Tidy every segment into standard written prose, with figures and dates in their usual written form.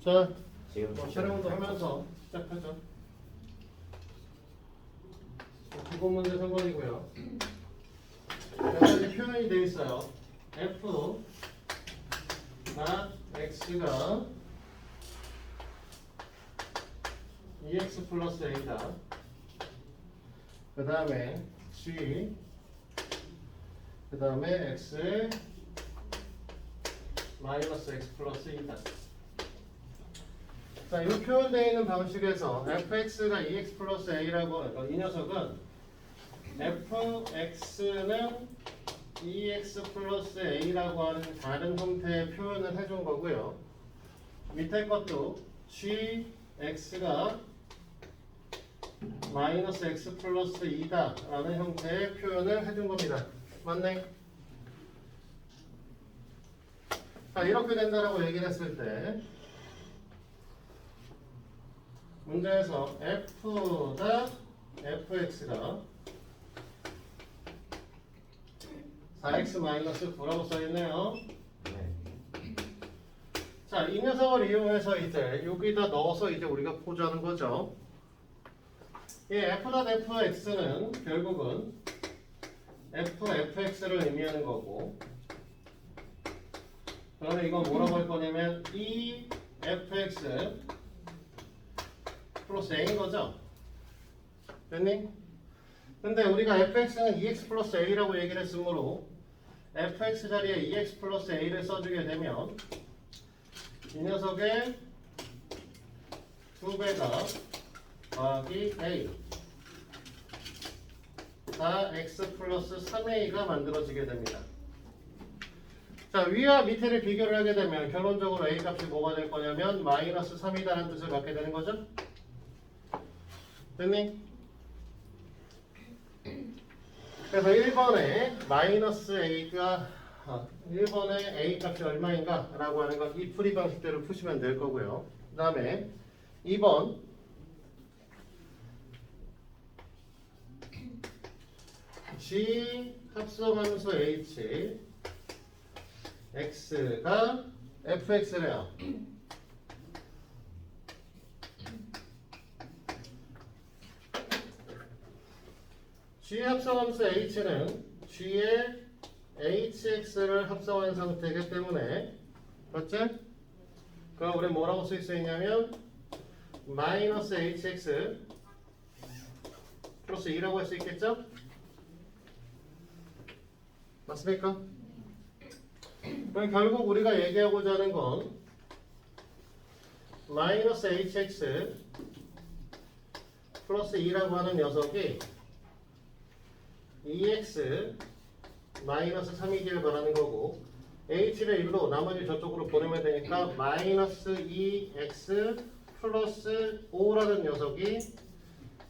자, 지금 촬영도 하면서 시작하죠. 기본 문제 3번이고요. 몇 가지 표현이 되어 있어요. f not x가 2x 플러스 a다. 그 다음에 g, 그 다음에 x에 마이너스 x 플러스 2다. 자, 이 표현되어 있는 방식에서 fx가 2x 플러스 a라고, 이 녀석은 fx는 2x 플러스 a라고 하는 다른 형태의 표현을 해준 거고요. 밑에 것도 gx가 마이너스 x 플러스 2다 라는 형태의 표현을 해준 겁니다. 맞네? 자, 이렇게 된다라고 얘기를 했을 때 문제에서 f다 fx가 4x-9라고 써있네요. 네. 자, 이 녀석을 이용해서 이제 여기다 넣어서 이제 우리가 포즈하는 거죠. 이 f.fx는 결국은 f.fx를 의미하는 거고, 그러면 이건 뭐라고 할 거냐면 e fx 플러스 a인 거죠. 됐니? 근데 우리가 fx는 2x 플러스 a라고 얘기를 했으므로 fx 자리에 2x 플러스 a를 써주게 되면 이 녀석의 2배가 더하기 a 다 x 플러스 3a가 만들어지게 됩니다. 자, 위와 밑에를 비교를 하게 되면 결론적으로 a 값이 뭐가 될 거냐면 마이너스 3이다라는 뜻을 갖게 되는 거죠. 됐니? 그래서 1번에 마이너스 a가 1번에 a 값이 얼마인가 라고 하는 건 이 풀이 방식대로 푸시면 될 거고요. 그 다음에 2번 g 합성함수 h x가 fx래요. g 합성함수 h는 g의 hx를 합성한 상태이기 때문에, 맞지? 그럼 우리 뭐라고 쓸 수 있냐면 마이너스 hx 플러스 2라고 할 수 있겠죠? 맞습니까? 그럼 결국 우리가 얘기하고자 하는 건 마이너스 hx 플러스 2라고 하는 녀석이 2x 마이너스 3이기를 바라는 거고, h를 1로 나머지 저쪽으로 보내면 되니까 마이너스 2x 플러스 5라는 녀석이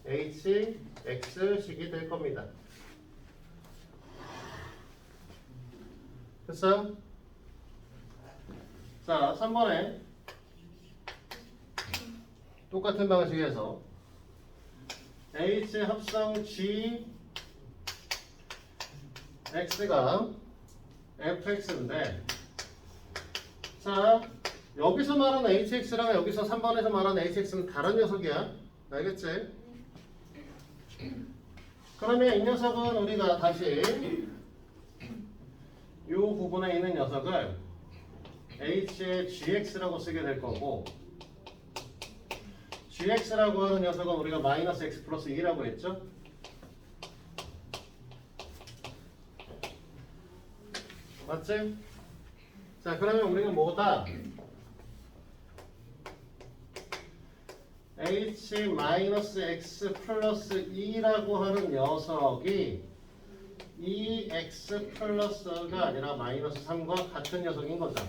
hx식이 될 겁니다. 됐어요? 자, 3번에 똑같은 방식에서 h 합성 g x가 fx인데, 자, 여기서 말하는 hx랑 여기서 3번에서 말하는 hx는 다른 녀석이야. 알겠지? 그러면 이 녀석은 우리가 다시 이 부분에 있는 녀석을 h의 gx라고 쓰게 될 거고, gx라고 하는 녀석은 우리가 마이너스 x 플러스 2라고 했죠? 맞지? 자, 그러면 우리는 뭐다? h-x 플러스 2라고 하는 녀석이 2x 플러스가 아니라 마이너스 3과 같은 녀석인 거죠.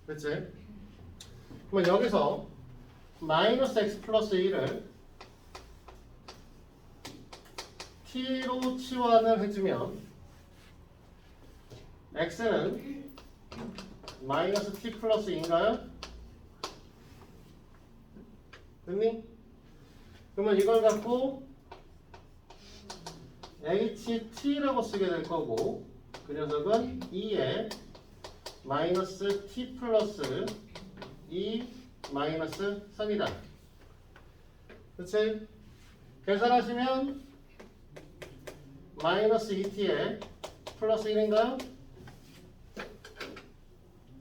그치? 그러면 여기서 마이너스 x 플러스 2를 t로 치환을 해주면 x는 마이너스 t 플러스 2인가요? 됐니? 그러면 이걸 갖고 ht라고 쓰게 될 거고, 그 녀석은 2에 마이너스 t 플러스 2 마이너스 3이다. 그치? 계산하시면 마이너스 2t에 플러스 1인가요?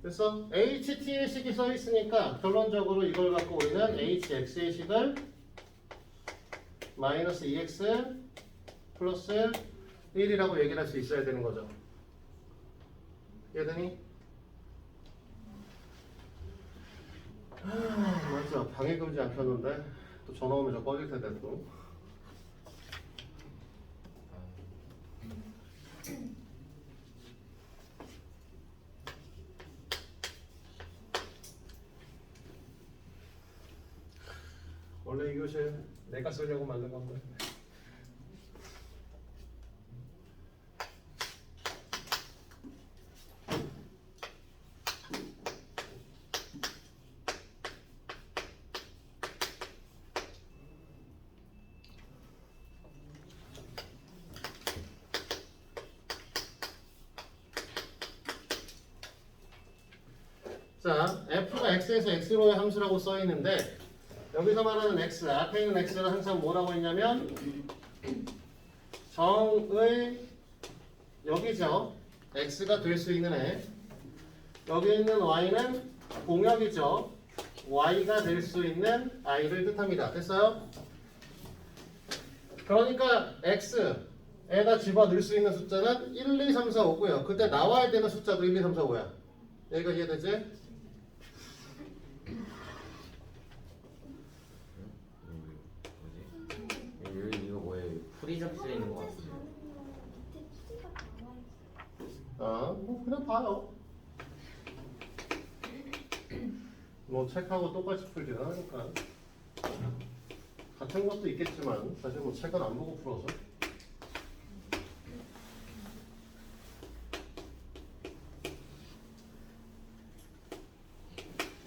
그래서 ht의 식이 써 있으니까 결론적으로 이걸 갖고 우리는 hx의 식을 마이너스 2x 플러스 1이라고 얘기를 할 수 있어야 되는 거죠. 이해되니? 맞아. 방해 금지 안 켰는데 또 전화 오면 저 꺼질 텐데 또. 원래 이 교실 내가 쓰려고 만든 건데. 자, f가 x에서 x로의 함수라고 써 있는데 여기서 말하는 x, 앞에 있는 x는 항상 뭐라고 했냐면 정의 여기죠. x가 될 수 있는 애. 여기 있는 y는 공역이죠. y가 될 수 있는 i를 뜻합니다. 됐어요? 그러니까 x에다 집어넣을 수 있는 숫자는 1, 2, 3, 4, 5고요. 그때 나와야 되는 숫자도 1, 2, 3, 4, 5야. 여기가 이해되지? 이거 뭐예요? 풀이 잡혀 있는 것 같은데. 뭐 그냥 봐요. 뭐 책하고 똑같이 풀지는 하니까 같은 것도 있겠지만 사실 뭐 책은 안 보고 풀어서.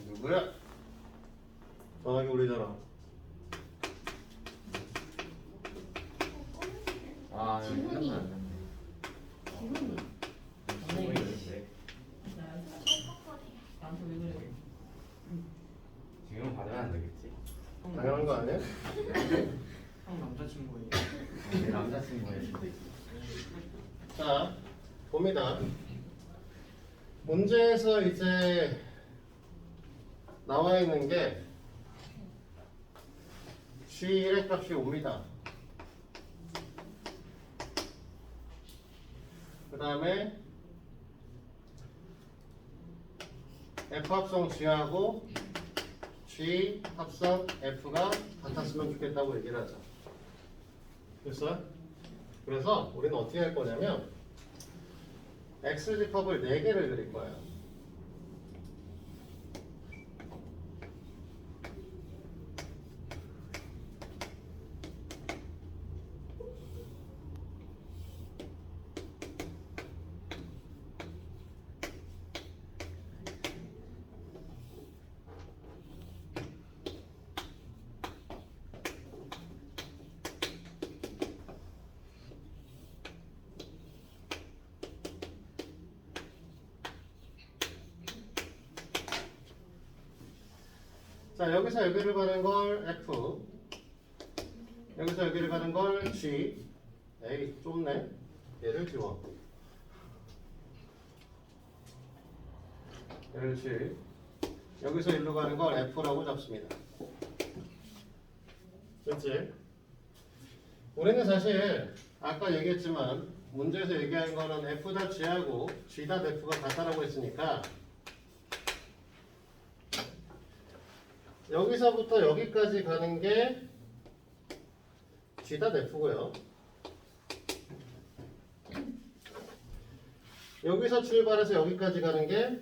누구야? 전화기 울리잖아. 아, 생각은 안 났네. 나한테 왜 그래? 지금 받으면 안 되겠지? 당연한 거 아니야? 형 남자친구예요. 내 남자친구의 수도 있어. 자, 봅니다. 문제에서 이제 나와 있는 게 G1의 값이 옵니다. 그 다음에 F 합성 G하고 G 합성 F가 같았으면 좋겠다고 얘기를 하죠. 됐어요? 그래서 우리는 어떻게 할 거냐면 X집합을 4개를 그릴 거예요. 자, 여기서 여기를 가는 걸 F, 여기서 여기를 가는 걸 G. 에이, 좁네. 얘를 지워. 얘를 G. 여기서 일로 가는 걸 F라고 잡습니다. 그렇지? 우리는 사실 아까 얘기했지만 문제에서 얘기한 거는 F.G하고 G.F가 같다라고 했으니까 여기서부터 여기까지 가는 게 G.F고요. 여기서 출발해서 여기까지 가는 게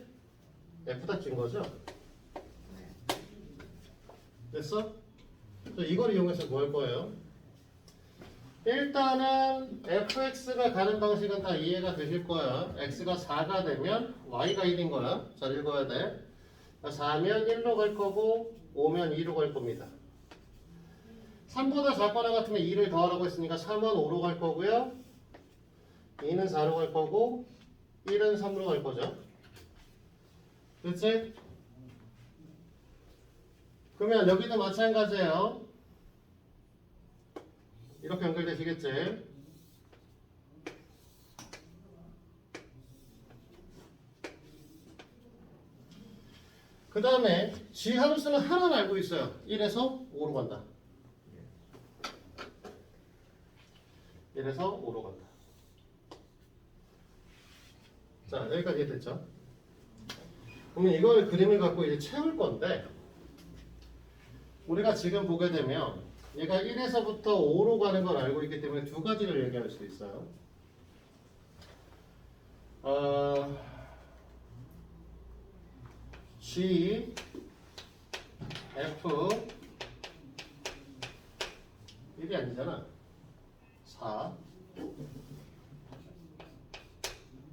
F.G인 거죠? 됐어? 그래서 이걸 이용해서 뭐 할 거예요? 일단은 fx가 가는 방식은 다 이해가 되실 거야. x가 4가 되면 y가 1인 거야. 잘 읽어야 돼. 4면 1로 갈 거고 5면 2로 갈 겁니다. 3보다 작거나 같으면 2를 더하라고 했으니까 3은 5로 갈 거고요. 2는 4로 갈 거고 1은 3로 갈 거죠. 그렇지? 그러면 여기도 마찬가지예요. 이렇게 연결되시겠지? 그 다음에 G 함수는 하나는 알고 있어요. 1에서 5로 간다. 1에서 5로 간다. 자, 여기까지 됐죠? 그러면 이걸 그림을 갖고 이제 채울 건데, 우리가 지금 보게 되면 얘가 1에서부터 5로 가는 걸 알고 있기 때문에 두 가지를 얘기할 수 있어요. G, F, 1이 아니잖아.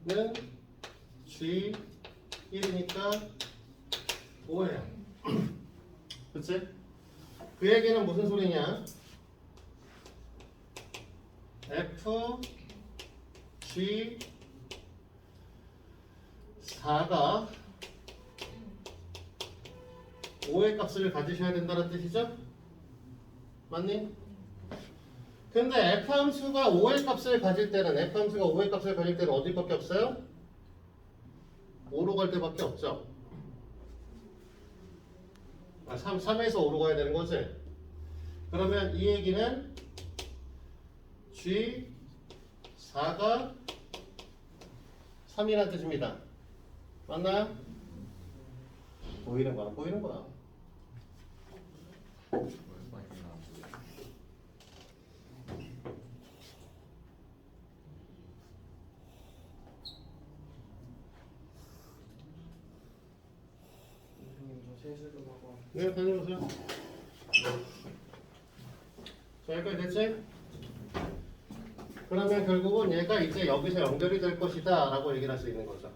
4는 G 1이니까 5예요. 그치? 그 얘기는 무슨 소리냐? F, G, 4가 5의 값을 가지셔야 된다는 뜻이죠? 맞니? 근데 F 함수가 5의 값을 가질 때는 F 함수가 5의 값을 가질 때는 어디밖에 없어요? 5로 갈 때밖에 없죠. 3에서 5로 가야 되는 거지. 그러면 이 얘기는 G 4가 3이라는 뜻입니다. 맞나요? 보이는 거야? 보이는 거야? 선생님 저 세수 좀 하고. 네, 다녀오세요. 자, 여기까지 됐지? 그러면 결국은 얘가 이제 여기서 연결이 될 것이다 라고 얘기를 할 수 있는 거죠.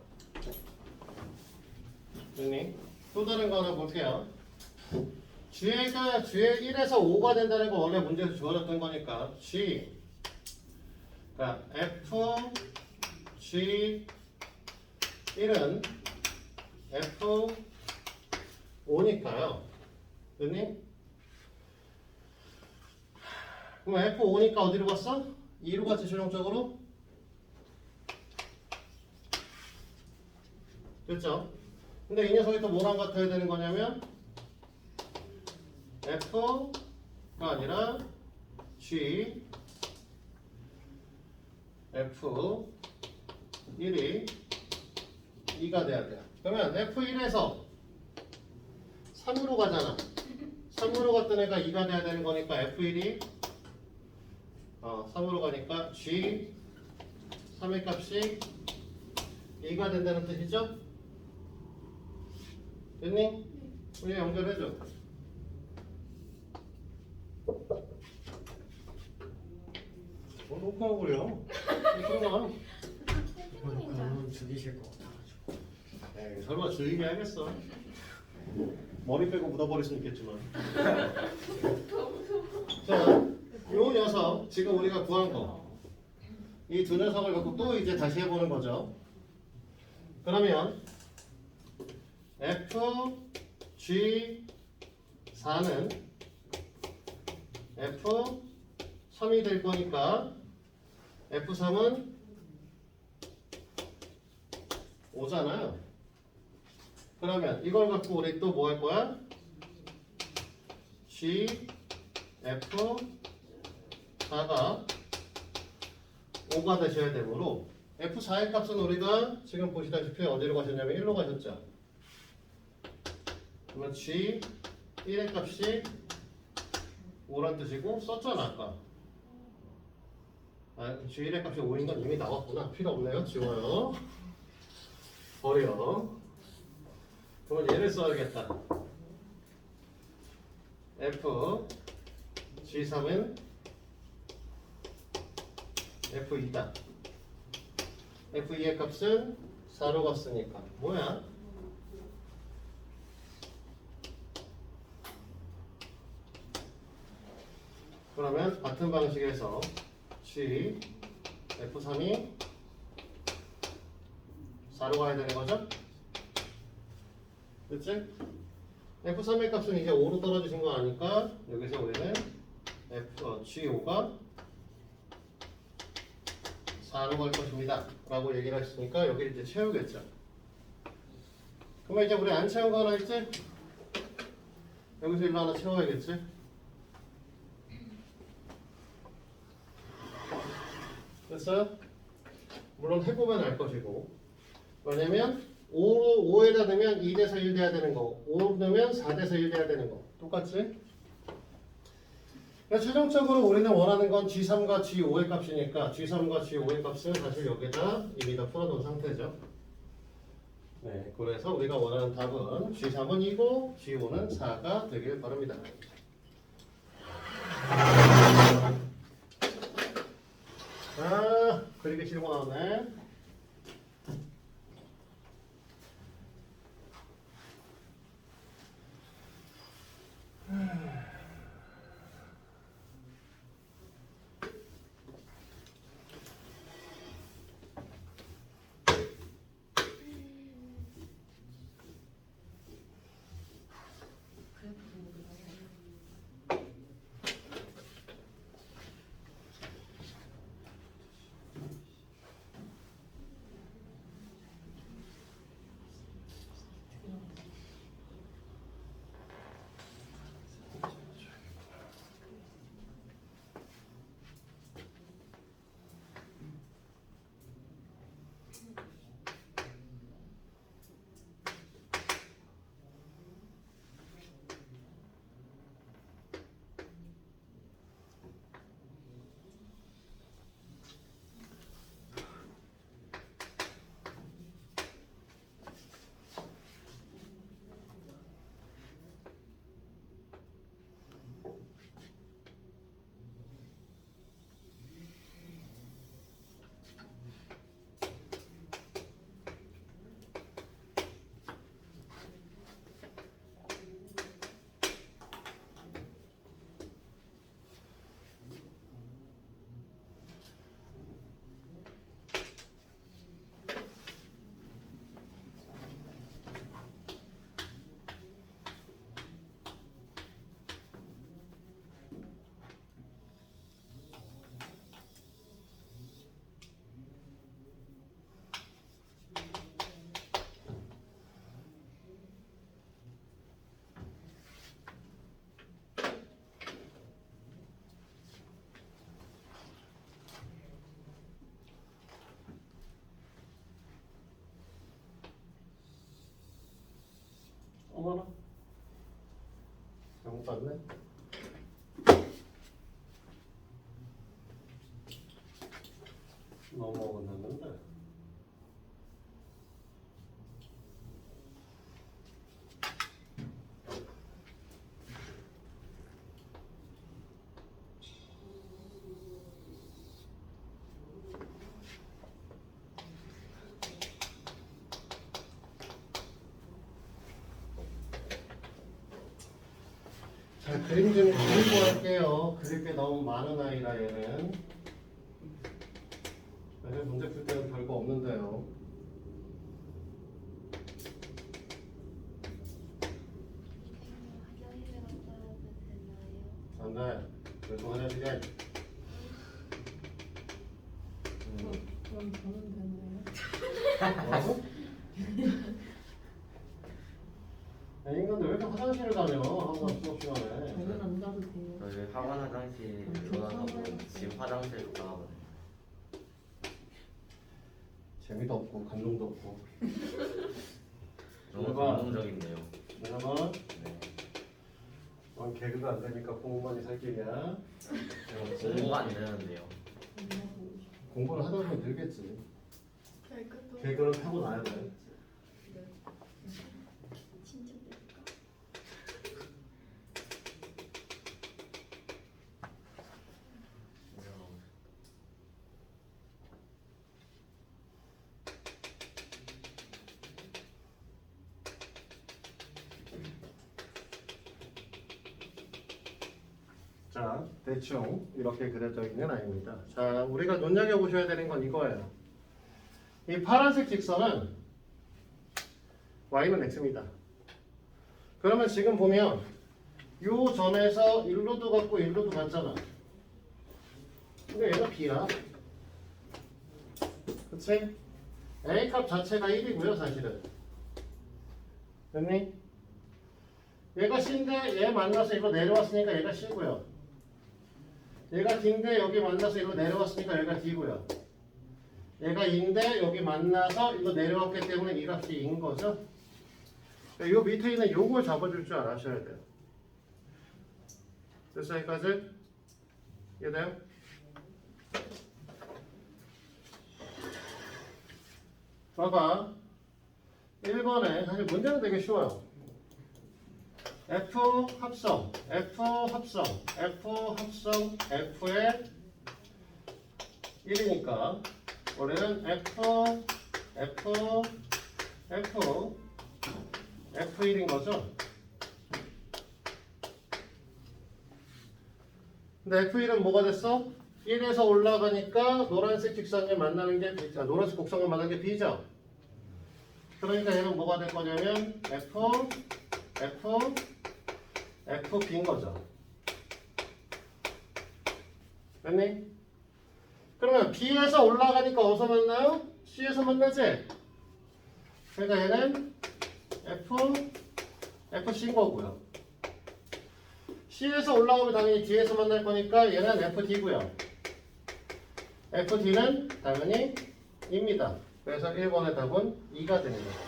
됐니? 또 다른 거 하나 볼게요. G가 1에서 5가 된다는 거 원래 문제에서 주어졌던 거니까 G, 그러니까 F, G 1은 F 5니까요. 됐니? 그럼 F5니까 어디로 갔어? 2로 갔지 최종적으로? 됐죠? 근데 이 녀석이 또 뭐랑 같아야 되는 거냐면 F가 아니라 G F 1이 2가 돼야 돼요. 그러면 F1에서 3으로 가잖아. 3으로 갔던 애가 2가 돼야 되는 거니까 F1이 3으로 가니까 G 3의 값이 2가 된다는 뜻이죠? 됐니? 우리 연결해줘. 뭐 녹화하고 그래요? 그러나 그러면 죽이실 것 같아가지고. 에이, 설마 주의게 하겠어. 머리 빼고 묻어버릴 수는 있겠지만. 자, 요 녀석 지금 우리가 구한 거. 이 두 녀석을 갖고 또 이제 다시 해보는 거죠. 그러면 F, G 4는 F 3이 될 거니까 F3은 5잖아요. 그러면 이걸 갖고 우리 또 뭐 할 거야? G, F, 4가 5가 되셔야 되므로 F4의 값은 우리가 지금 보시다시피 어디로 가셨냐면 1로 가셨죠. 그러면 G 1의 값이 5란 뜻이고 썼잖아 아까. G 1의 값이 5인 건 이미 나왔구나. 필요 없네요. 지워요. 버려. 그러면 얘를 써야겠다. F G3은 F2다. F2의 값은 4로 갔으니까 뭐야? 그러면 같은 방식에서 G F3이 4로 가야 되는 거죠? 그치? F3의 값은 이제 5로 떨어지신 거 아니까 여기서 우리는 G5가 4로 갈 것입니다 라고 얘기를 했으니까 여기를 이제 채우겠죠. 그러면 이제 우리 안 채운 거 하나 있지? 여기서 일로 하나 채워야겠지? 됐어요? 물론 해보면 알 것이고 왜냐면 5에다 넣으면 2대서 1 돼야 되는 거 5 넣으면 4대서 1 돼야 되는 거 똑같지? 그러니까 최종적으로 우리는 원하는 건 G3과 G5의 값이니까 G3과 G5의 값은 사실 여기다 이미 다 풀어놓은 상태죠. 네, 그래서 우리가 원하는 답은 G3은 2고 G5는 4가 되길 바랍니다. 아, 그리기 싫고 나오네. 어머나 잘못 봤네. 너무 어긋났는데. 자, 그림 좀 그리고 할게요. 그릴 게 너무 많은 아이라 얘는. 사실 문제 풀 때는 별거 없는데요. 안 돼. 그래서 화장실에. 그럼 저는 됐네요. 뭐라고? 야, 인간들 왜 이렇게 화장실을 다녀? 항상 수업 시간에. 저는 안 가도 돼요. 저희 학원 화장실 들어가고 집 화장실도 가거든요. 재미도 없고 감동도 없고. 너무 누가? 감동적인데요. 여러분, 네. 넌 개그가 안 되니까 공부만이 살 길이야. 공부가 안 되는데요. 공부를 하다 보면 늘겠지. 결국도 개그는 타고 나야 돼. 진짜 될까? 자, 대충 이렇게 그려져 있는 아이입니다. 자, 우리가 눈여겨보셔야 되는 건 이거예요. 이 파란색 직선은 y는 x입니다. 그러면 지금 보면 요 점에서 1루도 같고 1루도 같잖아. 근데 얘가 B야. 그치? A값 자체가 1이고요 사실은. 됐니? 얘가 C인데 얘 만나서 이거 내려왔으니까 얘가 C고요. 얘가 D인데 여기 만나서 이거 내려왔으니까 얘가 D고요. 얘가 E인데 여기 만나서 이거 내려왔기 때문에 이 값이 E인 거죠. 요 밑에 있는 요걸 잡아줄 줄 알아셔야 돼요. 됐어 여기까지? 이해돼요? 봐봐 1번에 사실 문제는 되게 쉬워요. F 합성 F의 1이니까 우리는 F1인 거죠. 근데 F1은 뭐가 됐어? 1에서 올라가니까 노란색 직선을 만나는 게 B자, 노란색 곡선을 만나는 게 B죠. 그러니까 얘는 뭐가 될 거냐면 FB인 거죠. 됐니? 그러면 B에서 올라가니까 어디서 만나요? C에서 만나지? 그러니까 얘는 FC인 거고요. C에서 올라가면 당연히 D에서 만날 거니까 얘는 FD고요. FD는 당연히 2입니다. 그래서 1번의 답은 2가 되는 거예요.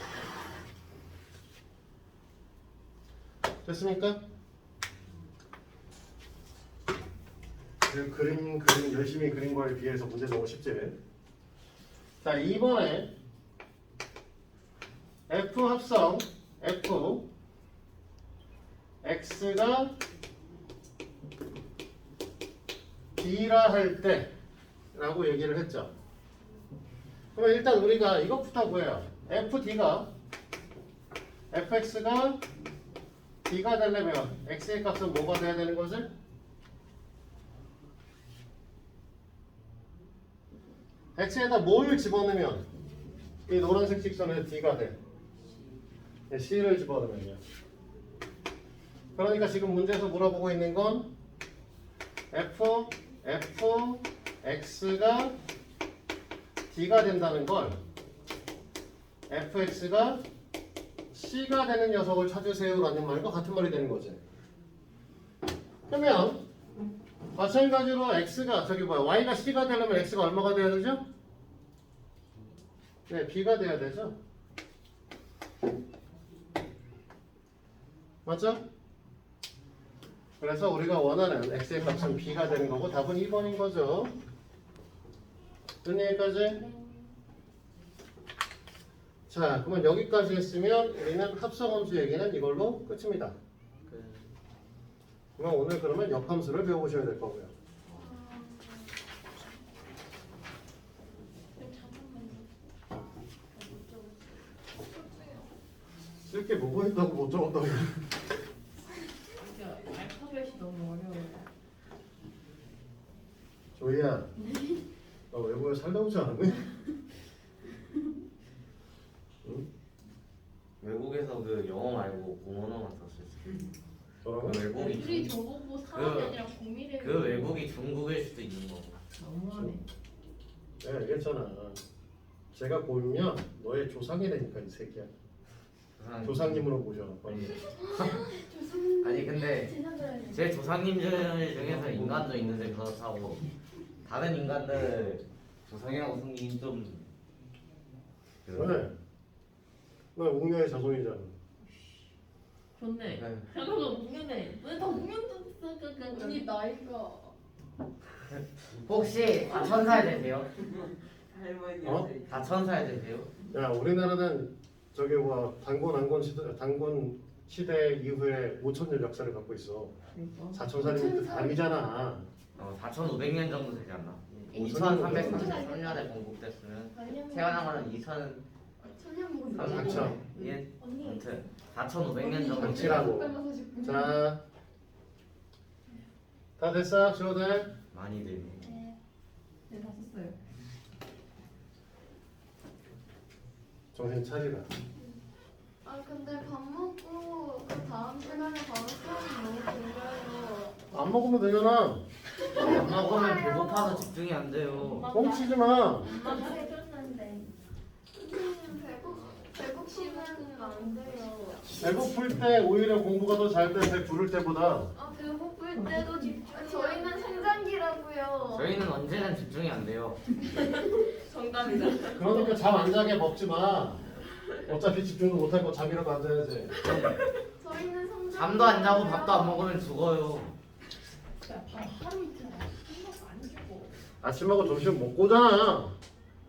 됐습니까? 그 그림 열심히 그린 거에 비해서 문제 너무 쉽지? 자, 2번에 F 합성 F X가 D라 할 때 라고 얘기를 했죠. 그럼 일단 우리가 이것부터 구해요. FD가 FX가 D가 되려면 X의 값은 뭐가 돼야 되는 거지? X에다 뭘 집어넣으면 이 노란색 직선에 D가 돼? C를 집어넣으면요. 그러니까 지금 문제에서 물어보고 있는 건 X가 D가 된다는 걸 fx가 c가 되는 녀석을 찾으세요라는 말과 같은 말이 되는 거지. 그러면 마찬가지로 x가 y가 c가 되려면 x가 얼마가 돼야 되죠? 네, b가 돼야 되죠. 맞죠? 그래서 우리가 원하는 x의 값은 b가 되는 거고 답은 2번인 거죠. 됐니 여기까지? 자, 그러면 여기까지 했으면 우리는 합성함수 얘기는 이걸로 끝입니다. 그럼 오늘 그러면 역함수를 배워보셔야 될 거고요. 쓸 게 뭐가 있다고 못 적었다고. 진짜 알파벳이 너무 어려워요. 조이야, 너 외국에 살다 오지 않았니? 응? 외국에서 그 영어 말고 공언어만 썼을 때. 뭐라고? 그 외국이 애들이 저보고 사람이 아니라 공미를 그 외국이 중국일 수도 있는 거고. 너무하네. 내가 얘기했잖아. 제가 보면 너의 조상이 되니까 이 새끼야. 조상님으로 모셔. 빨리. 아니 근데 제자들 제 조상님들 중에서 인간도 있는데 그렇다고 다른 인간들 조상이라고 생긴 좀 왜? 너 웅녀의 자손이잖아. 좋네. 네. 잠깐만 웅년해. 왜다 웅년도 언니 나이가 혹시 다 천사에 되세요? 어? 다 천사에 되세요? 야, 우리나라는 저기 뭐 단군 시대 이후에 5,000년 역사를 갖고 있어. 그러니까. 4,000살이면 아니잖아. 4,500년 정도 되지 않나? 오, 2333년에 건국됐으면 왜냐면 태어난 거는 2000 천년 먹은 아, 닥쳐. 예, 언니 아무튼 4,500년 정도 닥치라고. 자, 다 됐어? 지호들? 많이 되네. 네, 다 썼어요. 정신 차리라. 아 근데 밥 먹고 그 다음 시간에 바로 수업이 너무 길어요. 안 먹으면 되잖아. 안 먹으면 배고파서 집중이 안 돼요. 뻥치지 마. 엄마가 해줬는데. 선생님 배고프면 안 돼요. 배고플 때 오히려 공부가 더 잘 돼. 배 부를 때보다. 아 배고플 때도 집중. 저희는 성장기라고요. 저희는 언제나 집중이 안 돼요. 정답이다. 그러니까 잠 안 자게 먹지 마. 어차피 집중도 못할 거 잠이라도 안 자야지. 저희는 성장. 잠도 안 자고 밥도 안 먹으면 죽어요. 하루 이틀 안 주고. 아침하고 점심 먹고 오잖아.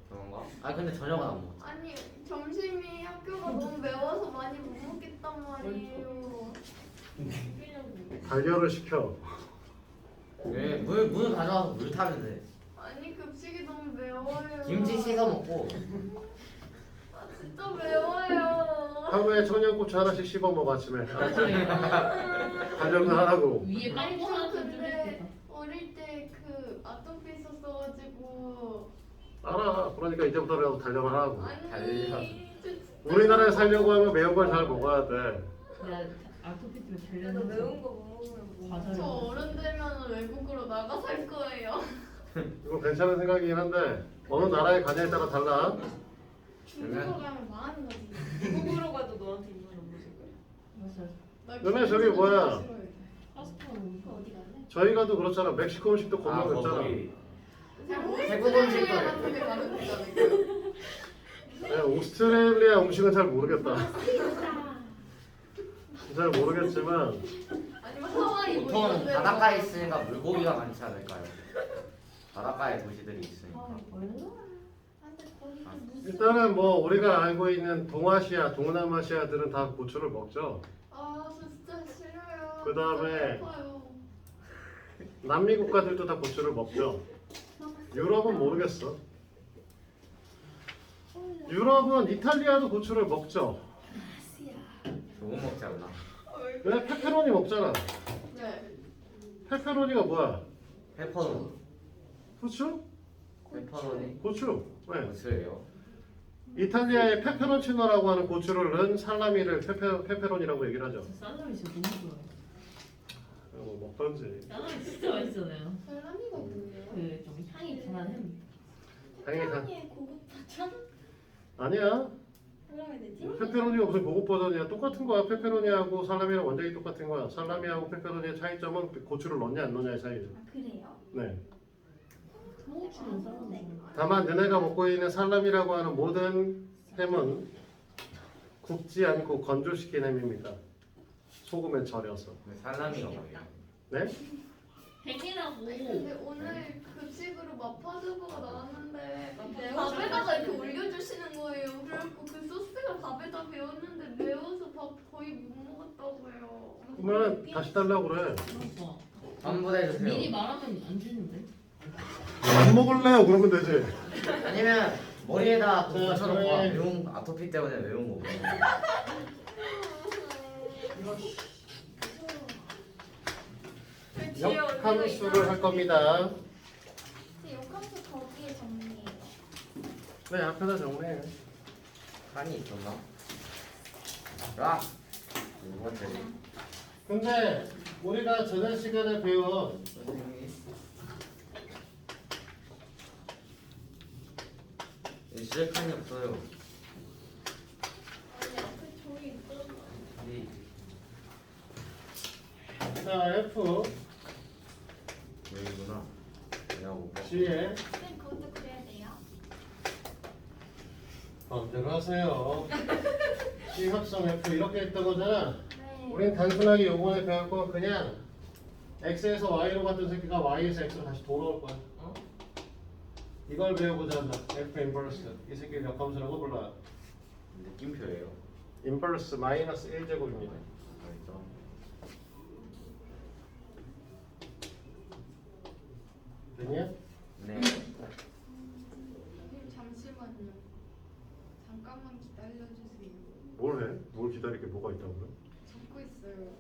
그런가? 아 근데 저녁은 안 먹어. 아니 점심이 학교가 너무 매워서 많이 못 먹겠단 말이에요. 달걀을 시켜. 왜? 물 가져와서 물 타면 돼. 아니 급식이 너무 매워요. 김치 씻어 먹고. 아 진짜 매워요. 하루에 청양고추 하나씩 씹어 먹어 아침에. 달걀도 하라고. 위에 아니 빵꾸 저 하나 좀 근데 좀 어릴 때 그 아토피 있었어가지고. 알아. 그러니까 이제부터라도 달걀을 하라고. 아니 저 진짜 우리나라에 살려고 하면 매운 걸 잘 먹어야 돼. 내가 아토피 때문에 그래도 달렸는데 매운 거 못 먹으면 과자를 저 어른 되면 외국으로 나가 살 거예요. 이거 괜찮은 생각이긴 한데 어느 나라에 가냐에 따라 달라. 중국으로 가면 망하는 거지. 미국으로 가도 너한테 인연 없으실 거야. 맞아. 너네 저기 뭐야? 파스타 먹는 거 어디 갈래? 저희 가도 그렇잖아. 멕시코 음식도 겁나 맵잖아. 거기 태국 음식도 같은 데 가면 되잖아요. 네, 오스트레일리아 음식은 잘 모르겠다. 잘 모르겠지만 아니면 하와이 뭐 보통은 이런 데 바닷가에 있으니까 물고기가 많지 않을까요? 바닷가에 도시들이 있으니까. 근데 거기 또 무슨 일단은 뭐 우리가 알고 있는 동아시아, 동남아시아들은 다 고추를 먹죠. 아 진짜 싫어요. 그다음에 진짜 배고파요. 남미 국가들도 다 고추를 먹죠. 유럽은 모르겠어. 유럽은 이탈리아도 고추를 먹죠. 조금 먹지 않나? 왜 페페로니 먹잖아. 네. 페페로니가 뭐야? 페퍼로니. 후추? 페퍼로니. 고추. 네. 무슨예요? 이탈리아의 페페론치노라고 하는 고추를 넣은 살라미를 페페로니라고 얘기를 하죠. 살라미 진짜 너무 좋아요. 뭐 먹던지. 살라미 진짜 맛있잖아요. 살라미가 뭐예요? 그 좀 향이 강한 햄. 당연히 다 살라미의 고급 버전? 아니야. 살라미 되지? 페페로니가 무슨 고급 버전이야? 똑같은 거야. 페페로니하고 살라미랑 원작이 똑같은 거야. 살라미하고 페페로니의 차이점은 고추를 넣냐 안 넣냐의 차이죠. 아 그래요? 네. 스모치는 살라미. 다만 너네가 먹고 있는 살라미라고 하는 모든 햄은 굽지 않고 건조시킨 햄입니다. 소금에 절여서. 살라미가 뭐예요? 네? 햄이라고. 근데 오늘 급식으로 마파두부가 나왔는데 밥에다가 이렇게 올려주시는 거예요. 그래갖고 그 소스가 밥에다 배웠는데 매워서 밥 거의 못 먹었다고요. 그러면 다시 달라고 그래. 그러니까. 전부 다 해주세요. 미리 말하면 안 주는데. 안 먹을래요? 그러면 되지. 아니면 머리에다 자, 붙여놓고 저희- 매운 아토피 때문에 매운 거. 역함수를 할 겁니다. 역함수 거기에 정리해요. 네, 앞에다 정리해. 간이 있었나? 야, 이거 되지. 근데 우리가 지난 시간에 배운 선생님. 시작한이 없어요. 아니 앞에 저기 있잖아. 이 자 F, 여기구나. 내가 못 봤어. G에 쌤 그것도 그래야 돼요? 마음대로 하세요. G 합성 F 이렇게 했던 거잖아. 네. 우린 단순하게 요번에 배울 건 그냥 X에서 Y로 갔던 새끼가 Y에서 X로 다시 돌아올 거야. 어? 이걸 배워보자 한다. F 인버스. 이 새끼를 역함수라고 불러요. 느낌표예요. 인버스 마이너스 1제곱입니다. 알죠? 됐냐? 네. 선생님 잠시만요. 잠깐만 기다려주세요. 뭘 해? 뭘 기다릴 게 뭐가 있다고 그래? 적고 있어요.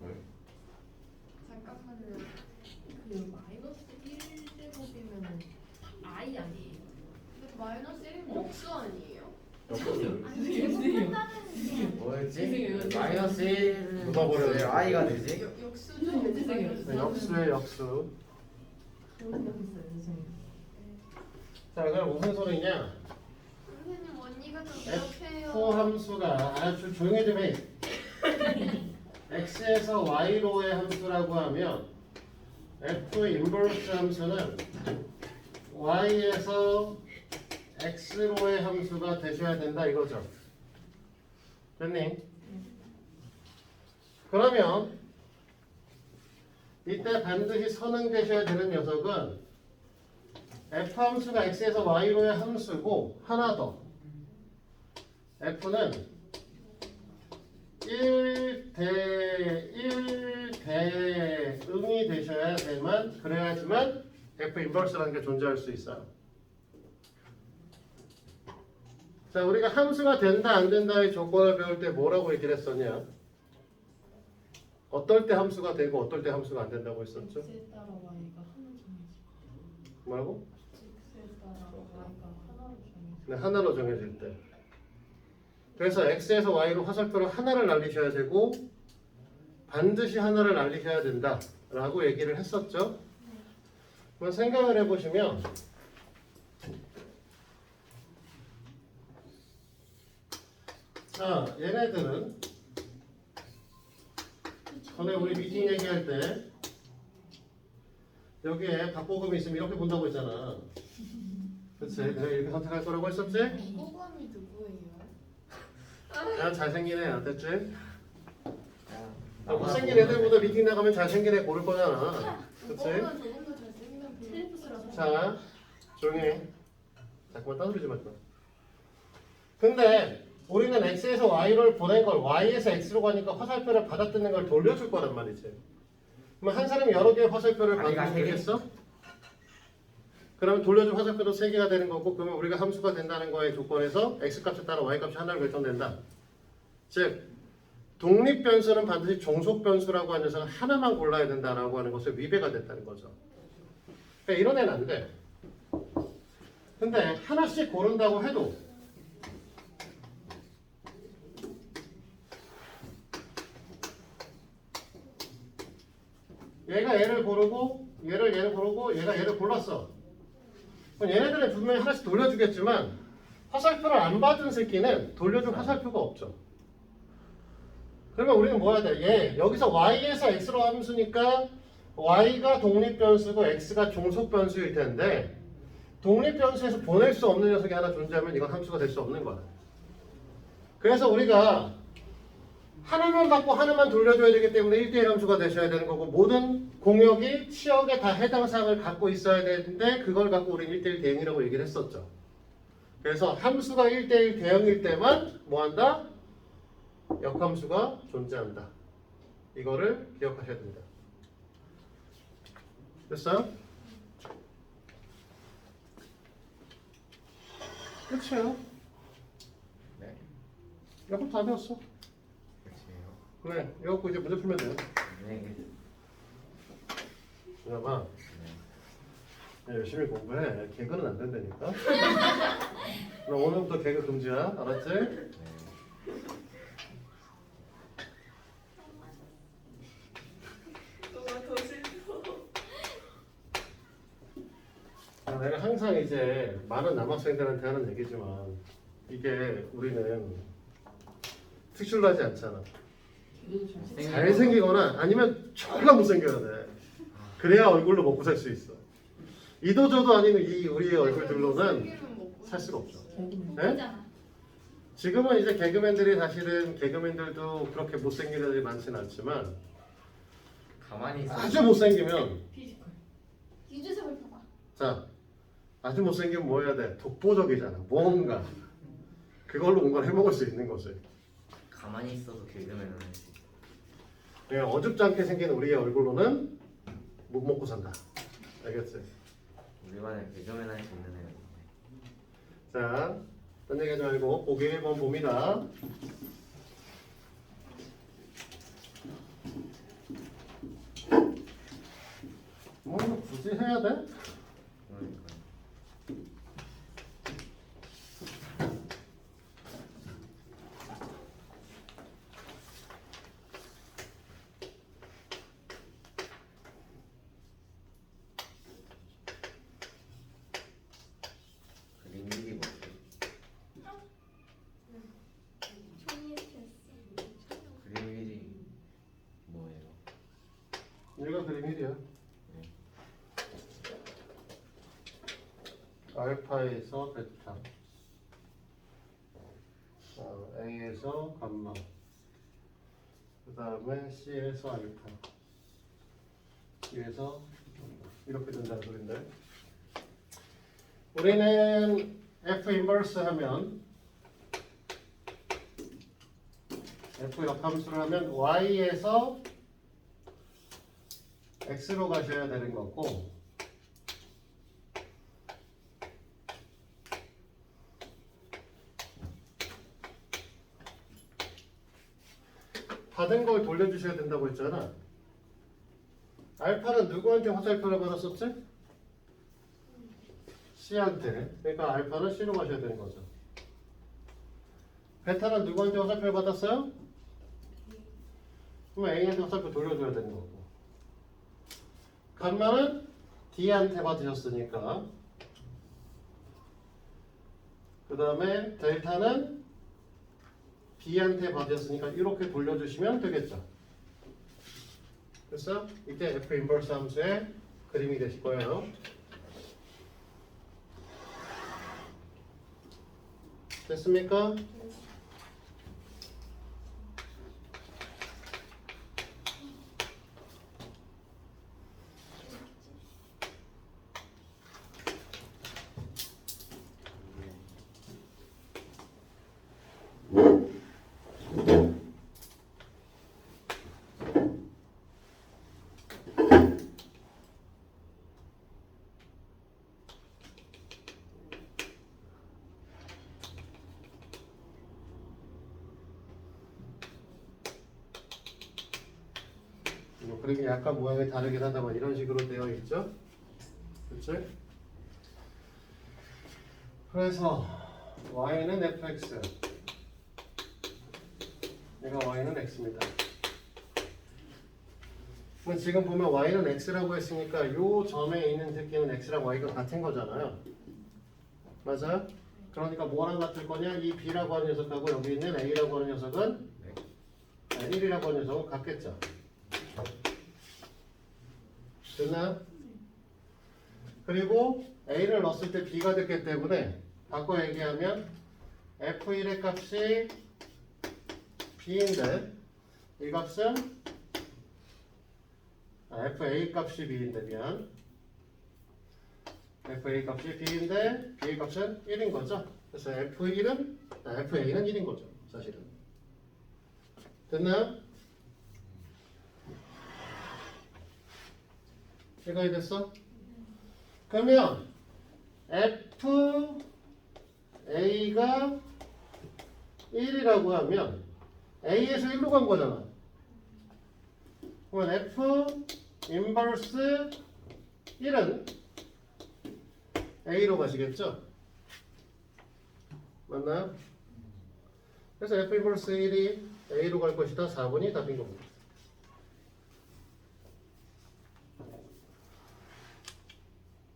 네. 잠깐만요. 그 마이너스 1제곱이면 I 아니에요? 근데 마이너스 1은 역수 아니에요? 역함수. 선생님 다시 묻어버려야 돼. i가 되지? 역수죠. 네, 역수의 역수. 자, 그럼 무슨 소리냐? 선생님 언니가 좀 F 이렇게요. 함수가 아주 조용히 좀 해. x에서 y로의 함수라고 하면 f 인버스 함수는 y에서 x로의 함수가 되셔야 된다 이거죠. 됐니? 그러면 이때 반드시 선응되셔야 되는 녀석은 f 함수가 x에서 y로의 함수고 하나 더 f는 1대1대응이 되셔야 되만 그래야지만 f 인버스라는 게 존재할 수 있어요. 자, 우리가 함수가 된다 안 된다의 조건을 배울 때 뭐라고 얘기를 했었냐? 어떨 때 함수가 되고 어떨 때 함수가 안 된다고 했었죠? x에 따라 y가 하나 정해지고 뭐라고? x에 따라 y가 하나로 정해지고 네, 하나로 정해질 때. 그래서 x에서 y로 화살표를 하나를 날리셔야 되고 반드시 하나를 날리셔야 된다 라고 얘기를 했었죠. 그럼 생각을 해보시면 자, 얘네들은 전에 우리 미팅 얘기할 때 여기에 박보검이 있으면 이렇게 본다고 했잖아. 그치? 내가 이렇게 선택할 거라고 했었지? 호감이 누구예요? 야, 잘생긴 애야. 됐지? 아, 못생긴 애들보다 미팅 나가면 잘생긴 애 고를 거잖아. 그치? 오빠가 조금 더 잘생기면 별로. 텔레포스라서 자, 조용히 해. 자꾸만 떠들지 마. 근데 우리는 x에서 y를 보낸 걸 y에서 x로 가니까 화살표를 받아뜯는 걸 돌려줄 거란 말이지. 그럼 한 사람이 여러 개의 화살표를 아니가 받으면 세 개. 되겠어? 그러면 돌려준 화살표도 3개가 되는 거고 그러면 우리가 함수가 된다는 거의 조건에서 x값에 따라 y값이 하나로 결정된다. 즉 독립변수는 반드시 종속변수라고 하는 녀석은 하나만 골라야 된다라고 하는 것을 위배가 됐다는 거죠. 그러니까 이런 애는 안 돼. 근데 하나씩 고른다고 해도 얘가 얘를 고르고 얘를 고르고 얘가 얘를 골랐어. 그럼 얘네들은 분명히 하나씩 돌려주겠지만 화살표를 안 받은 새끼는 돌려줄 화살표가 없죠. 그러면 우리는 뭐 해야 돼? 얘 여기서 y에서 x로 함수니까 y가 독립변수고 x가 종속변수일 텐데 독립변수에서 보낼 수 없는 녀석이 하나 존재하면 이건 함수가 될 수 없는 거야. 그래서 우리가 하나만 받고 하나만 돌려줘야 되기 때문에 1대1 함수가 되셔야 되는 거고 모든 공역이 치역에 다 해당 사항을 갖고 있어야 되는데 그걸 갖고 우리는 1대1 대응이라고 얘기를 했었죠. 그래서 함수가 1대1 대응일 때만 뭐한다? 역함수가 존재한다. 이거를 기억하셔야 됩니다. 됐어요? 끝이에요. 네. 이거 다 배웠어. 끝이에요. 그래, 이거 갖고 이제 문제 풀면 돼요. 네. 그나마 네. 열심히 공부해. 개그는 안 된다니까. 너 오늘부터 개그 금지야. 알았지? 네. 너가 더 싫어. 내가 항상 이제 많은 남학생들한테 하는 얘기지만 이게 우리는 특출나지 않잖아. 잘생기거나 아니면 졸라 못생겨야 돼. 그래야 얼굴로 먹고 살 수 있어. 이도저도 아닌 이 우리의 얼굴들로는 살 수가 없죠. 네? 지금은 이제 개그맨들이 사실은 개그맨들도 그렇게 못생긴 애들이 많지는 않지만 가만히 있어. 아주 못생기면 피지컬 유재석을 봐봐. 자 아주 못생기면 뭐 해야 돼? 독보적이잖아. 뭔가 그걸로 뭔가를 해먹을 수 있는 것을. 가만히 있어도 개그맨은 할 수 있어. 그냥 어줍지 않게 생긴 우리의 얼굴로는 못 먹고 산다. 알겠지? 우리만의 개그맨 할 수 있는 애가 있네. 자, 딴 얘기하지 말고 보기 1번 봅니다. 뭐 이거 굳이 해야 돼? 그러니까. 그림 1이야. 알파에서 베타, A에서 감마, 그 다음에 C에서 알파, B에서 이렇게 된다는 소린데, 우리는 F 인버스 하면 F 역함수를 하면 Y에서 X로 가셔야 되는 거고, 받은 걸 돌려주셔야 된다고 했잖아. 알파는 누구한테 화살표를 받았었지? C한테. 그러니까 알파는 C로 가셔야 되는 거죠. 베타는 누구한테 화살표를 받았어요? 그럼 A한테 화살표 돌려줘야 되는 거고. 감마는 D한테 받으셨으니까. 그 다음에 델타는 B한테 받으셨으니까 이렇게 돌려주시면 되겠죠. 그래서 이게 F 인버스 함수의 그림이 되실 거예요. 됐습니까? 그림이 약간 모양이 다르긴 하다만 이런 식으로 되어 있죠? 그치? 그래서 y는 fx, 얘가 y는 x입니다. 그럼 지금 보면 y는 x라고 했으니까 이 점에 있는 새끼는 x랑 y가 같은 거잖아요. 맞아요? 그러니까 뭐랑 같을 거냐? 이 b라고 하는 녀석하고 여기 있는 a라고 하는 녀석은 1이라고 하는 녀석은 같겠죠. 됐나요? 그리고 A를 넣었을 때 B가 됐기 때문에 바꿔 얘기하면 F1의 값이 B인데 이 값은 FA 값이 B인데 미안 FA 값이 B인데 B의 값은 1인 거죠. 그래서 FA는 1인 거죠. 사실은. 됐나요? 이해가 됐어? 그러면 FA가 1이라고 하면 A에서 1로 간 거잖아. 그러면 F 인버스 1은 A로 가시겠죠? 맞나요? 그래서 F 인버스 1이 A로 갈 것이다. 4번이 답인 겁니다.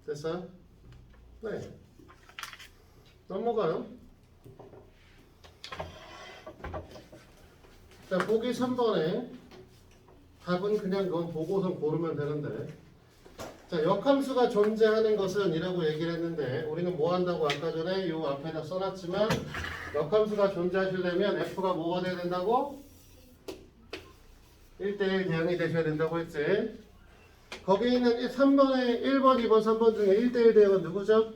됐어요? 네. 넘어가요. 자, 보기 3번에 답은 그냥 그건 보고서 고르면 되는데, 자, 역함수가 존재하는 것은 이라고 얘기를 했는데 우리는 뭐 한다고 아까 전에 요 앞에다 써놨지만 역함수가 존재하시려면 F가 뭐가 돼야 된다고? 1대1 대응이 되셔야 된다고 했지. 거기 있는 3번에 1번, 2번, 3번 중에 1대1 대응은 누구죠?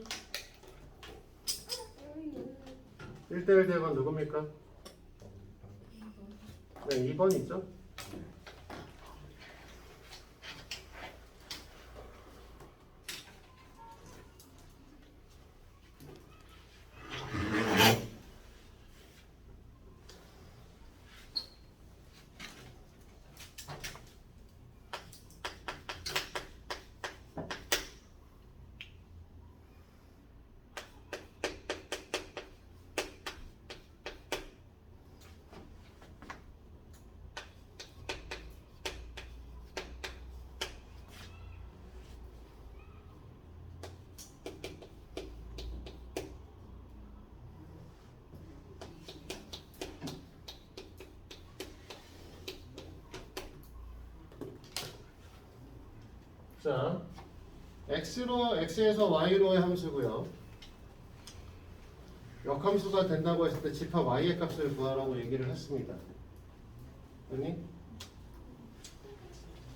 1대1 대응은 누굽니까? 네, 2번이죠. 자, x에서 y로의 함수고요. 역함수가 된다고 했을 때 집합 y의 값을 구하라고 얘기를 했습니다. 아니?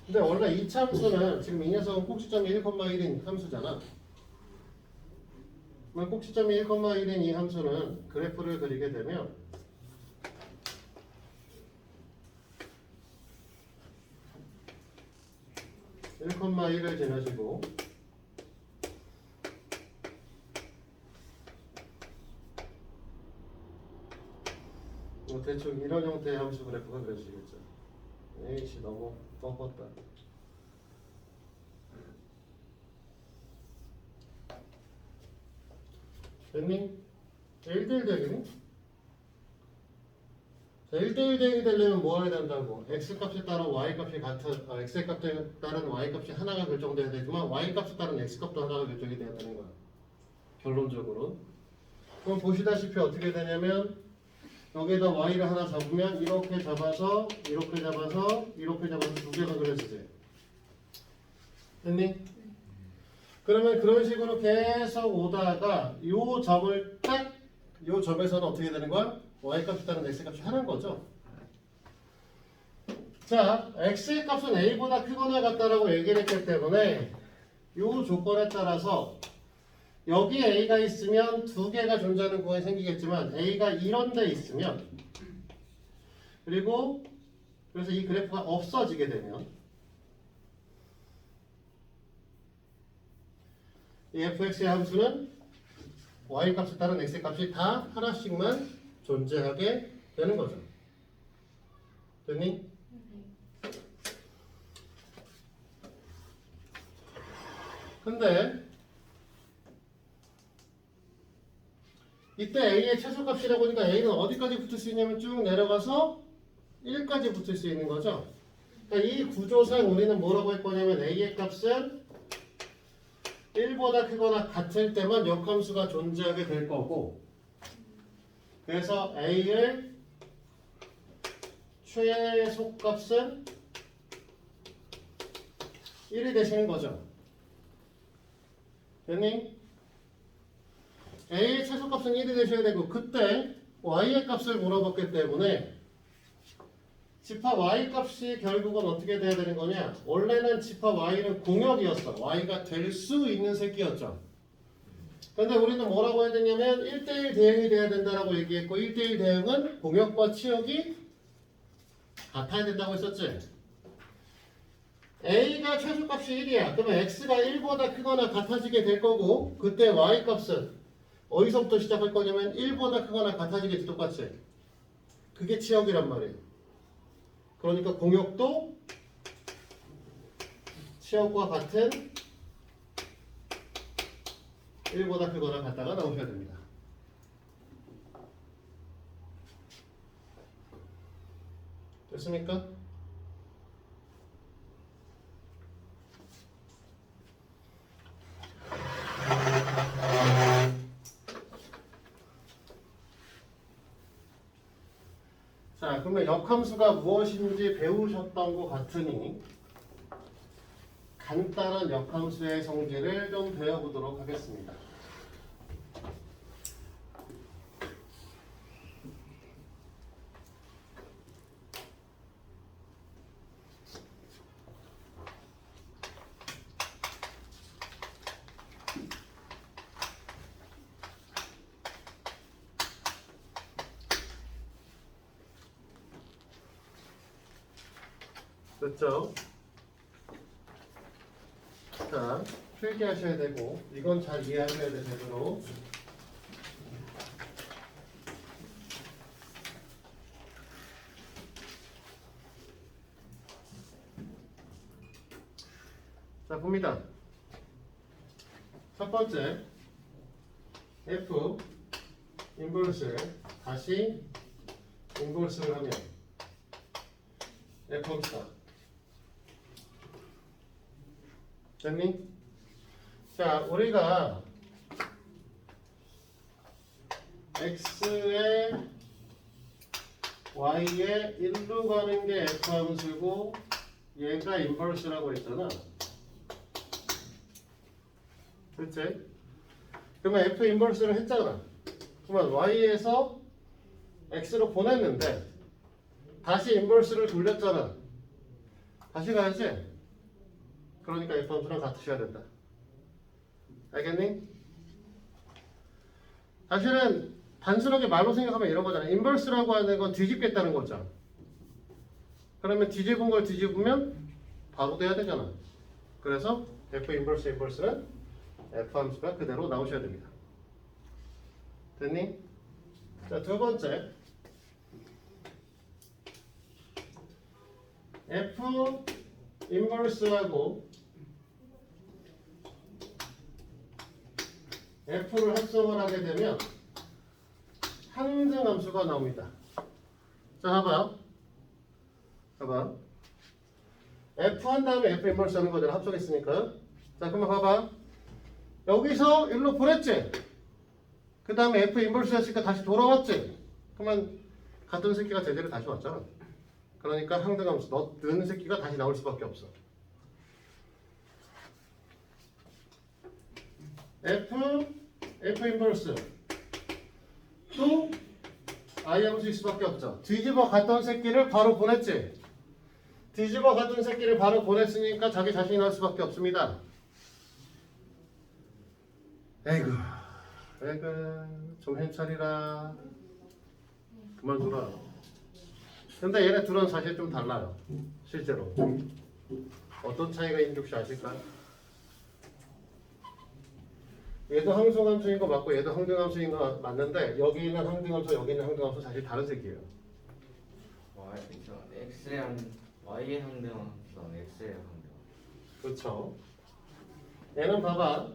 근데 원래 이 참수는 지금 이 녀석은 꼭지점이 1,1인 함수잖아. 그러면 꼭지점이 1,1인 이 함수는 그래프를 그리게 되면 (1,1을) 지나시고 뭐 대충 이런 형태의 함수 그래프가 그려지겠죠. 에이씨 너무 뻔뻔다. 됐니? 1대1 대응이니? 자, 1대1 대응이 되려면 뭐 해야 된다고? x값에 따른 y값이 같은 x값에 따른 y값이 하나가 결정돼야 되지만 y값에 따른 x값도 하나가 결정이 돼야 되는 거야. 결론적으로. 그럼 보시다시피 어떻게 되냐면 여기에다 y를 하나 잡으면 이렇게 잡아서 이렇게 잡아서 이렇게 잡아서 두 개가 그려지지. 됐니? 그러면 그런 식으로 계속 오다가 요 점을 딱 요 점에서는 어떻게 되는 거야? y값이 따른 x값이 하나인 거죠. 자, x의 값은 a보다 크거나 같다라고 얘기를 했기 때문에 요 조건에 따라서 여기 a가 있으면 두 개가 존재하는 구간이 생기겠지만 a가 이런 데 있으면 그리고 그래서 이 그래프가 없어지게 되면 이 fx의 함수는 y값에 따른 x값이 다 하나씩만 존재하게 되는 거죠. 됐니? 근데 이때 a의 최소값이라고 하니까 a는 어디까지 붙을 수 있냐면 쭉 내려가서 1까지 붙을 수 있는 거죠. 그러니까 이 구조상 우리는 뭐라고 할 거냐면 a의 값은 1보다 크거나 같을 때만 역함수가 존재하게 될 거고, 그래서 a의 최소값은 1이 되시는 거죠. 됐니? a의 최소값은 1이 되셔야 되고, 그때 y의 값을 물어봤기 때문에 집합 y 값이 결국은 어떻게 돼야 되는 거냐? 원래는 집합 y는 공역이었어. y가 될 수 있는 새끼였죠. 근데 우리는 뭐라고 해야 되냐면 1대1 대응이 돼야 된다라고 얘기했고, 1대1 대응은 공역과 치역이 같아야 된다고 했었지. a가 최소값이 1이야. 그러면 x가 1보다 크거나 같아지게 될 거고, 그때 y 값은 어디서부터 시작할 거냐면 1보다 크거나 같아지겠지, 똑같이. 그게 치역이란 말이에요. 그러니까 공역도 치역과 같은 1보다 크거나 같다가 나오셔야 됩니다. 됐습니까? 자, 그러면 역함수가 무엇인지 배우셨던 것 같으니 간단한 역함수의 성질을 좀 배워보도록 하겠습니다. 됐죠? 자, 필기하셔야 되고, 이건 잘 이해하셔야 돼, 제대로. 자, 봅니다. 첫 번째, F 인버스를 다시 인버스를 하면 F 함수다. 됐니? 자, 우리가 x에 y에 1로 가는 게 f 함수고 얘가 인버스라고 했잖아. 그치? 그러면 F 인버스를 했잖아. 그러면 Y에서 X로 보냈는데 다시 인버스를 돌렸잖아. 다시 가야지. 그러니까 F 함수랑 같으셔야 된다. 알겠니? 사실은 단순하게 말로 생각하면 이런 거잖아. 인버스라고 하는 건 뒤집겠다는 거잖아. 그러면 뒤집은 걸 뒤집으면 바로 돼야 되잖아. 그래서 F 인버스는 F 함수가 그대로 나오셔야 됩니다. 됐니? 자, 두 번째. F 인버스하고 F를 합성을 하게 되면 항등 함수가 나옵니다. 자, 봐봐. F 한 다음에 F 인버스 하는 거잖아. 합성했으니까. 자, 그러면 봐봐. 여기서 일로 보냈지? 그 다음에 F 인버스 했으니까 다시 돌아왔지? 그러면 같은 새끼가 제대로 다시 왔잖아. 그러니까 항등 함수, 넣은 새끼가 다시 나올 수밖에 없어. F 인버스 또 I 함수일 수밖에 없죠. 뒤집어 갔던 새끼를 바로 보냈지. 뒤집어 갔던 새끼를 바로 보냈으니까 자기 자신이 나올 수밖에 없습니다. 에이구 좀 hen차리라. 그만둬라. 근데 얘네 둘은 사실 좀 달라요. 실제로 어떤 차이가 있는지 혹시 아실까요? 얘도 항성함수인 거 맞고 얘도 항등함수인 거 맞는데 여기 있는 항등함수 여기 있는 항등함수 사실 다른 새끼예요. X의 Y의 항등은 X의 항등. 그렇죠. 얘는 봐봐.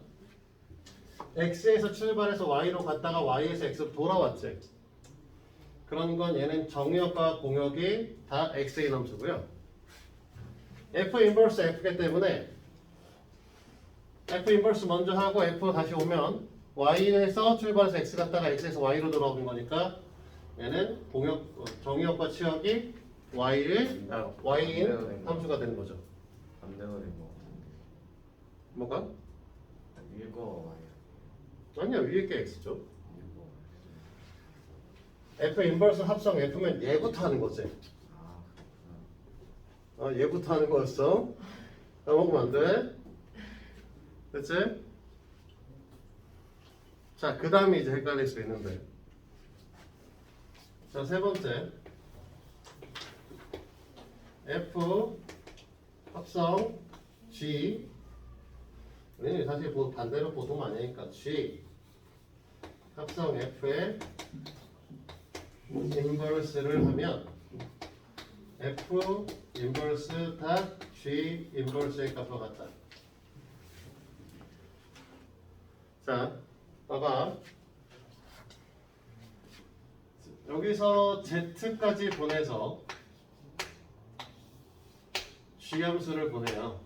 X에서 출발해서 Y로 갔다가 Y에서 X로 돌아왔지. 그런 건 얘는 정역과 공역이 다 X의 함수고요. F 인버스 F기 때문에 F 인버스 먼저 하고 F 다시 오면 Y에서 출발해서 X 갔다가 X에서 Y로 돌아오는 거니까 얘는 정역과 치역이 Y인 함수가 되는 거죠. 반대가 된 거 같은데. 뭐가? 위거 아니야, 위에 게 X죠. 위거. F 인버스 합성 F면 얘부터 하는 거지. 아 그렇구나. 얘부터 하는 거였어. 먹으면 안 돼. 됐지? 자, 그 다음에 이제 헷갈릴 수 있는데. 자, 세 번째. F 합성 G. 우리는 사실 반대로 보통 많이 하니까 G 합성 F의 인버스를 하면 F 인버스 다 G 인버스의 값과 같다. 자, 봐봐. 여기서 Z까지 보내서 G 함수를 보내요.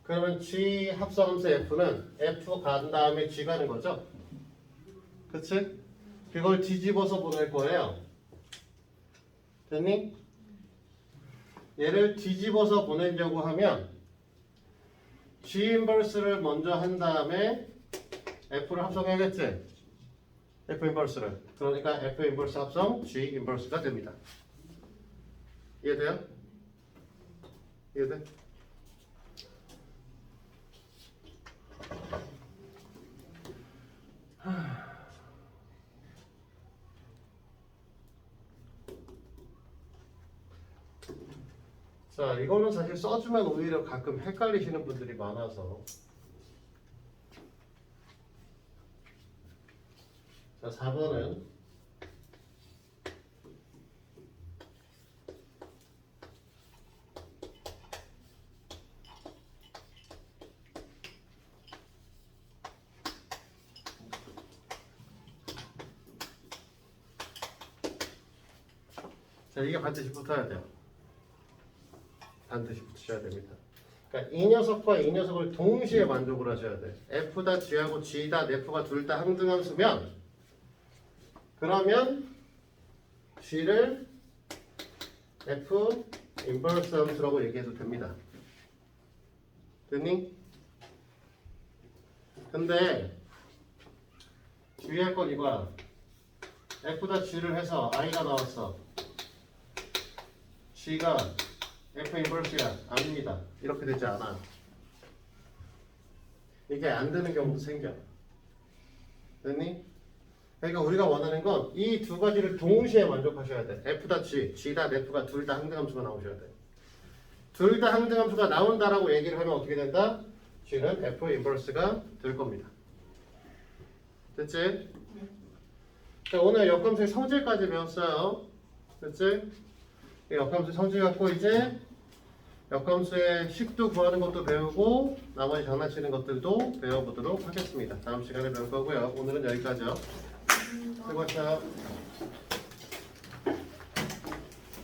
그러면 G 합성함수 F는 F 간 다음에 G 가는 거죠? 그치? 그걸 뒤집어서 보낼 거예요. 됐니? 얘를 뒤집어서 보내려고 하면 G 인버스를 먼저 한 다음에 F를 합성해야겠지? F 인버스를. 그러니까 F 인버스 합성 G 인버스가 됩니다. 이해돼요? 이해돼? 자, 이거는 사실 써주면 오히려 가끔 헷갈리시는 분들이 많아서. 자, 4번은 자, 이게 반드시 붙어야 돼요. 반드시 붙으셔야 됩니다. 그러니까 이 녀석과 이 녀석을 동시에 만족을 하셔야 돼. F다 G하고 G다 F가 둘 다 항등함수면 그러면 G를 F 인버스 함수라고 얘기해도 됩니다. 됐니? 근데 주의할 건 이거야. F다 G를 해서 I가 나왔어. G가 F 인버스야. 아닙니다. 이렇게 되지 않아. 이게 안 되는 경우도 생겨. 됐니? 그러니까 우리가 원하는 건 이 두 가지를 동시에 만족하셔야 돼. F다 G, G다 F가 둘 다 항등함수가 나오셔야 돼. 둘 다 항등함수가 나온다라고 얘기를 하면 어떻게 된다? G는 F 인버스가 될 겁니다. 됐지? 자, 오늘 역함수의 성질까지 배웠어요. 됐지? 이 역함수 성질 갖고 이제 역함수의 식도 구하는 것도 배우고 나머지 장난치는 것들도 배워보도록 하겠습니다. 다음 시간에 배울 거고요. 오늘은 여기까지요. 수고하셨어요.